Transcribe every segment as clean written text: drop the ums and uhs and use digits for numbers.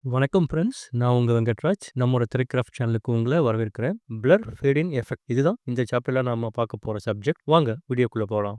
வணக்கம் ஃப்ரெண்ட்ஸ். நான் உங்க வெங்கட்ராஜ். நம்மோட திரைக்ராஃப்ட் சேனலுக்கு உங்கள வரவேற்கிறேன். பிளர் ஃபேட் இன் எஃபெக்ட் இதுதான் இந்த சாப்டர்ல நாம பார்க்க போற சப்ஜெக்ட். வாங்க வீடியோக்குள்ள போலாம்.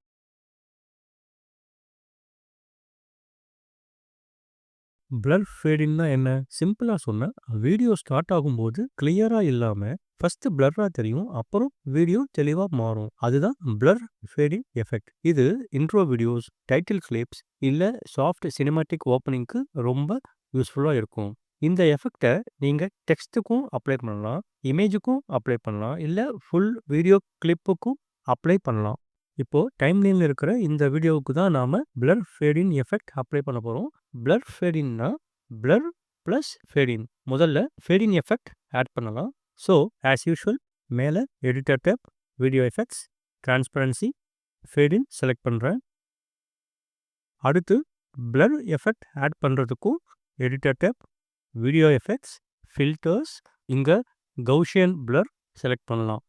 பிளர் ஃபேட் இன்னா என்ன? சிம்பிளா சொன்னா, வீடியோ ஸ்டார்ட் ஆகும்போது கிளியரா இல்லாம ஃபர்ஸ்ட் பிளர்ரா தெரியும். அப்புறம் வீடியோ தெளிவா மாறும். அதுதான் பிளர் ஃபேட் இன் எஃபெக்ட். இது இன்ட்ரோ வீடியோஸ், டைட்டில் கிளிப்ஸ் இல்ல சாஃப்ட் சினிமாட்டிக் ஓப்பனிங்க்கு ரொம்ப யூஸ்ஃபுல்லா இருக்கும். இந்த எஃபெக்ட்ட நீங்க டெக்ஸ்ட்டுக்கும் அப்ளை பண்ணலாம், இமேஜுக்கும் அப்ளை பண்ணலாம், இல்ல ஃபுல் வீடியோ கிளிப்புக்கும் அப்ளை பண்ணலாம். இப்போ டைம்லைன்ல இருக்கிற இந்த வீடியோவுக்கு தான் நாம blur fade in effect apply பண்ண போறோம். பிளர் ஃபேட் இன்னா பிளர் பிளஸ் ஃபேட் இன். முதல்ல ஃபேட் இன் எஃபெக்ட் ஆட் பண்ணலாம். ஸோ ஆஸ் யூசுவல் மேல editor tab, video effects, transparency, fade in select பண்றேன். அடுத்து பிளர் எஃபெக்ட் ஆட் பண்றதுக்கும் editor tab, video effects, filters, இங்க கவுசியன் பிளர் செலக்ட் பண்ணலாம்.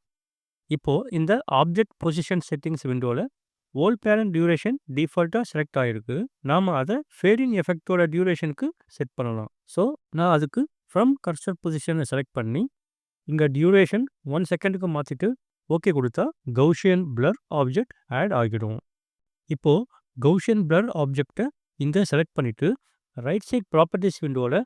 இப்போ இந்த ஆப்ஜெக்ட் பொசிஷன் செட்டிங்ஸ் விண்டோல ஓல் பேரண்ட் டியூரேஷன் டிஃபால்ட்டா செலக்ட் ஆயிருக்கு. நாம அத ஃபேட் இன் எஃபெக்ட்டோட டியூரேஷனுக்கு செட் பண்ணலாம். ஸோ நான் அதுக்கு ஃப்ரம் கர்சர் பொசிஷனை செலக்ட் பண்ணி இங்க டியூரேஷன் 1 செகண்டுக்கு மாத்திட்டு ஓகே கொடுத்தா கவுசியன் பிளர் ஆப்ஜெக்ட் ஆட் ஆகிடும். இப்போ கவுசியன் பிளர் ஆப்ஜெக்டை இங்க செலக்ட் பண்ணிட்டு ரைட் சைட் ப்ராப்பர்ட்டிஸ் விண்டோல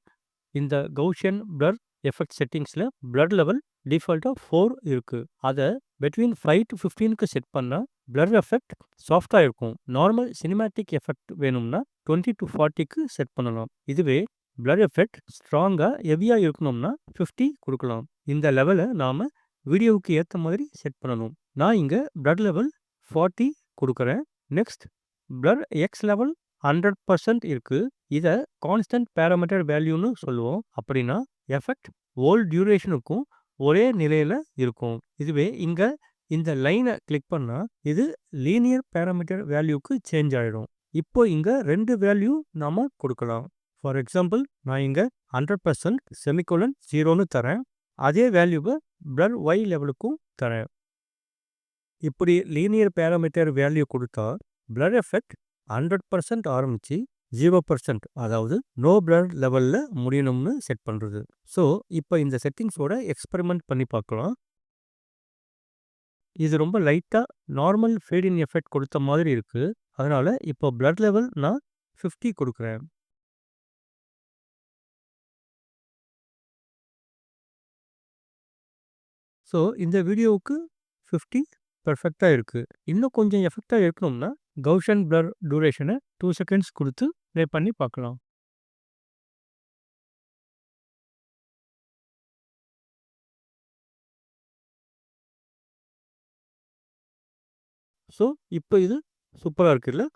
இந்த கவுசியன் பிளர் எஃபெக்ட் செட்டிங்ஸ்ல பிளர் லெவல் டிஃபால்ட்டா 4 இருக்கு. அதை between 5 to 15க்கு செட் பண்ணா பிளர் எஃபெக்ட் சாஃப்டா இருக்கும். நார்மல் சினிமாட்டிக் எஃபெக்ட் வேணும்னா 20 to 40க்கு செட் பண்ணலாம். இதுவே பிளர் எஃபெக்ட் ஸ்ட்ராங்கா ஹெவியா இருக்கணும்னா 50 கொடுக்கலாம். இந்த லெவலை நாம வீடியோவுக்கு ஏற்ற மாதிரி செட் பண்ணணும். நான் இங்க பிளர் லெவல் 40 கொடுக்குறேன். நெக்ஸ்ட் பிளர் எக்ஸ் லெவல் 100% இருக்கு. இதை கான்ஸ்டன்ட் பேராமீட்டர் வேல்யூன்னு சொல்லுவோம். அப்படின்னா எஃபெக்ட் ஓல் டியூரேஷனுக்கும் ஒரே நிலையில இருக்கும். இதுவே இங்க இந்த லைனை கிளிக் பண்ணா இது லீனியர் பேராமீட்டர் வேல்யூக்கு சேஞ்ச் ஆயிடும். இப்போ இங்க 2 வேல்யூ நாம கொடுக்கலாம். ஃபார் எக்ஸாம்பிள் நான் இங்க 100% செமிகோலன் 0ன்னு தரேன். அதே வேல்யூவை பிளர் ஒய் லெவலுக்கும் தரேன். இப்படி லீனியர் பேராமீட்டர் வேல்யூ கொடுத்தா பிளர் எஃபெக்ட் 100% ஆரம்பிச்சு 0% அதாவது நோ பிளர் லெவல்ல முடியணும்னு செட் பண்றது. ஸோ இப்போ இந்த செட்டிங்ஸோட எக்ஸ்பெரிமெண்ட் பண்ணி பார்க்கலாம். இது ரொம்ப லைட்டா நார்மல் ஃபேட் இன் எஃபெக்ட் கொடுத்த மாதிரி இருக்கு. அதனால இப்போ பிளர் லெவல் நான் 50 கொடுக்குறேன். ஸோ இந்த வீடியோவுக்கு 50 பெர்ஃபெக்டா இருக்கு. இன்னும் கொஞ்சம் எஃபெக்டா இருக்கணும்னா கவுசியன் பிளர் டியூரேஷனை 2 செகண்ட்ஸ் கொடுத்து ப்ளே பண்ணி பார்க்கலாம். ஸோ இப்போ இது சூப்பராக இருக்குல்ல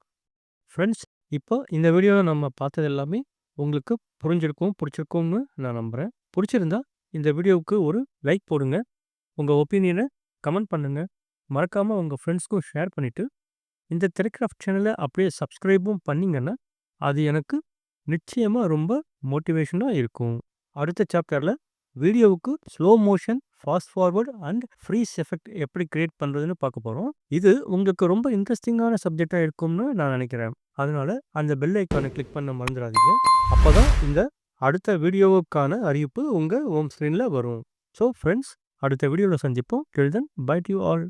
ஃப்ரெண்ட்ஸ். இப்போ இந்த வீடியோவில் நம்ம பார்த்தது எல்லாமே உங்களுக்கு புரிஞ்சிருக்கும், பிடிச்சிருக்கும்னு நான் நம்புகிறேன். பிடிச்சிருந்தா இந்த வீடியோவுக்கு ஒரு லைக் போடுங்க. உங்கள் ஒப்பீனியனை கமெண்ட் பண்ணுங்கள். மறக்காமல் உங்கள் ஃப்ரெண்ட்ஸ்க்கும் ஷேர் பண்ணிவிட்டு இந்த திரைக்ராஃப்ட் சேனலை அப்படியே சப்ஸ்கிரைபும் பண்ணிங்கன்னா அது எனக்கு நிச்சயமாக ரொம்ப மோட்டிவேஷனாக இருக்கும். அடுத்த சாப்டரில் வீடியோவுக்கு slow motion, fast forward and freeze effect எப்படி கிரியேட் பண்ணுறதுன்னு பார்க்க போகிறோம். இது உங்களுக்கு ரொம்ப இன்ட்ரெஸ்டிங்கான சப்ஜெக்டாக இருக்கும்னு நான் நினைக்கிறேன். அதனால அந்த பெல் ஐக்கானை கிளிக் பண்ண மறந்துடாதீங்க. அப்போ தான் இந்த அடுத்த வீடியோவுக்கான அறிவிப்பு உங்கள் ஹோம் ஸ்க்ரீனில் வரும். ஸோ ஃப்ரெண்ட்ஸ், அடுத்த வீடியோவில் சந்திப்போம். டில் தென் பை டு யூ ஆல்.